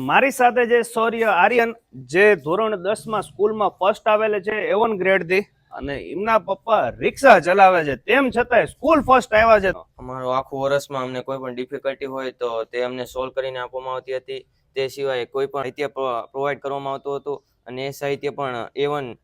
મારી સાથે જે શૌર્ય આર્યન જે ધોરણ 10 માં સ્કૂલમાં ફર્સ્ટ આવેલે છે A1 ગ્રેડ થી અને એમના પપ્પા રિક્ષા ચલાવે છે તેમ છતાંય સ્કૂલ ફર્સ્ટ આવ્યા છે. અમારું આખું વર્ષમાં અમને કોઈ પણ ડિફિકલ્ટી હોય તો તે અમને સોલ્વ કરીને આપવામાં આવતી હતી. તે સિવાય કોઈ પણ સાહિત્ય પ્રોવાઈડ કરવામાં આવતું હતું અને એ સાહિત્ય પણ A1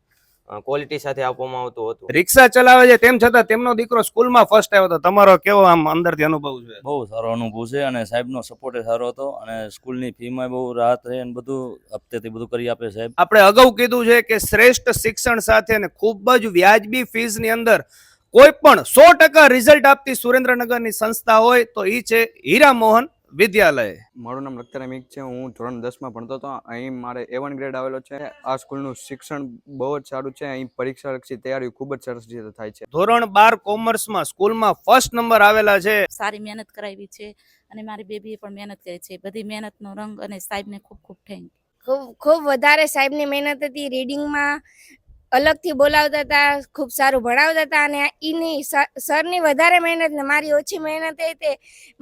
ક્વોલિટી સાથે આપવામાં આવતું હતું. રિક્ષા ચલાવે છે તેમ છતાં તેમનો દીકરો સ્કૂલમાં ફર્સ્ટ આવ્યો હતો. તમારો કેવો આમ અંદરથી અનુભવ છે? બહુ સારો અનુભવ છે અને સાહેબનો સપોર્ટ સારો હતો અને સ્કૂલની ફીમાં બહુ રાહત રહે અને બધું હપ્તેથી બધું કરી આપે સાહેબ. આપણે અગાઉ કીધું છે કે શ્રેષ્ઠ શિક્ષણ સાથે અને ખૂબ જ વ્યાજબી ફીસની અંદર કોઈ પણ 100% રિઝલ્ટ આપતી સુરેન્દ્રનગરની સંસ્થા હોય તો એ છે હીરામોહન વિદ્યાલય. મારું નામ લખતરામ એક છે. હું ધોરણ 10 માં ભણતો હતો. અહીં મારે A1 ગ્રેડ આવેલો છે. આ સ્કૂલનું શિક્ષણ બહુ જ સારું છે. અહીં પરીક્ષાલક્ષી તૈયારી ખૂબ જ સરસ રીતે થાય છે. ધોરણ 12 કોમર્સમાં સ્કૂલમાં ફર્સ્ટ નંબર આવેલા છે. સારી મહેનત કરાવી છે અને મારી બેબીએ પણ મહેનત કરી છે. બધી મહેનતનો રંગ અને સાહેબને ખૂબ ખૂબ થેન્ક યુ. ખૂબ વધારે સાહેબની મહેનત હતી. રીડિંગમાં અલગથી બોલાવતા હતા, ખૂબ સારું ભણાવતા હતા અને એની સરની વધારે મહેનત ને મારી ઓછી મહેનત તે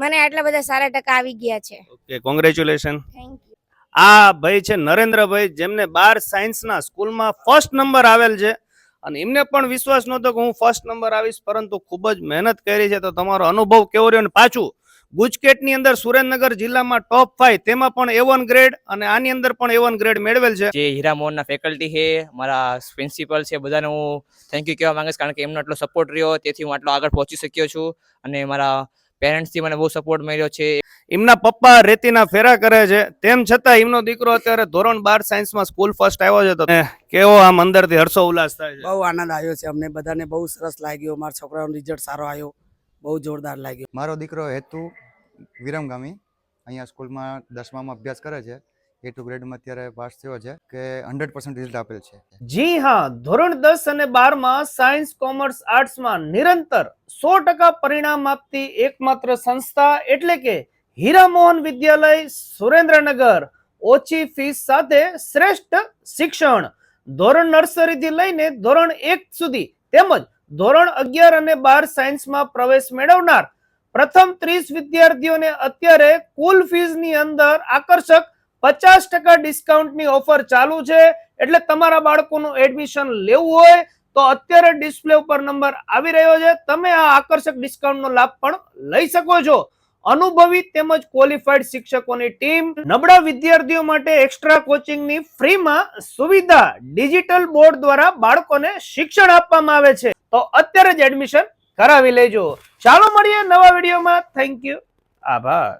મને આટલા બધા સારા ટકા આવી ગયા છે. Okay, congratulation. Thank you. આ ભાઈ છે નરેન્દ્રભાઈ, જેમને 12 સાયન્સના સ્કૂલમાં ફર્સ્ટ નંબર આવેલ છે અને એમને પણ વિશ્વાસ નહોતો કે હું ફર્સ્ટ નંબર આવીશ, પરંતુ ખૂબ જ મહેનત કરી છે. તો તમારો અનુભવ કેવો રહ્યો? અને પાછું ગુજકેટની અંદર સુરેન્દ્રનગર જિલ્લામાં ટોપ 5 તેમાં પણ A1 ગ્રેડ અને આની અંદર પણ A1 ગ્રેડ મેળવેલ છે. જે હીરામોહનના ફેકલ્ટી છે, મારા પ્રિન્સિપલ છે, બધાને હું થેન્ક યુ કહેવા માંગીશ, કારણ કે એમનો આટલો સપોર્ટ રહ્યો તેથી હું આટલો આગળ પહોંચી શક્યો છું અને મારા પેરેન્ટ્સથી મને બહુ સપોર્ટ મળ્યો છે. એમના પપ્પા રેતીના ફેરા કરે છે તેમ છતાં એમનો દીકરો અત્યારે ધોરણ 12 સાયન્સમાં સ્કૂલ ફર્સ્ટ આવ્યો છે. તો કેવો આમ અંદરથી હર્ષો ઉલ્લાસ થાય છે? બહુ આનંદ આવ્યો છે અમને બધાને. બહુ સરસ લાગ્યો. મારા છોકરાનો રિઝલ્ટ સારો આવ્યો. બહુ જોરદાર લાગ્યો. મારો દીકરો હેતુ વિરમગામી અહીંયા સ્કૂલમાં 10મામાં અભ્યાસ કરે છે. A2 ગ્રેડમાં અત્યારે પાસ થયો છે કે 100% રિઝલ્ટ આપેલ છે. જી હા, ધોરણ 10 અને 12 માં સાયન્સ, કોમર્સ, આર્ટ્સમાં નિરંતર 100% પરિણામ આપતી એકમાત્ર સંસ્થા એટલે કે હીરામોહન વિદ્યાલય સુરેન્દ્રનગર. ઓછી ફીસ સાથે શ્રેષ્ઠ શિક્ષણ. ધોરણ નર્સરીથી લઈને ધોરણ 1 સુધી તેમજ ધોરણ 11 અને 12 સાયન્સમાં પ્રવેશ મેળવનાર પ્રથમ 30 વિદ્યાર્થીઓને અત્યારે કુલ ફીસની અંદર આકર્ષક 50% ડિસ્કાઉન્ટની ઓફર ચાલુ છે. એટલે તમારા બાળકોનું એડમિશન લેવું હોય તો અત્યારે ડિસ્પ્લે ઉપર નંબર આવી રહ્યો છે. તમે આ આકર્ષક ડિસ્કાઉન્ટનો લાભ પણ લઈ શકો છો. અનુભવી તેમજ ક્વોલિફાઈડ શિક્ષકોની ટીમ, નબળા વિદ્યાર્થીઓ માટે એક્સ્ટ્રા કોચિંગની ફ્રીમાં સુવિધા, ડિજિટલ બોર્ડ દ્વારા બાળકોને શિક્ષણ આપવામાં આવે છે. તો અત્યારે જ એડમિશન કરાવી લેજો. ચાલો મળીએ નવા વિડીયોમાં. Thank you. આભાર.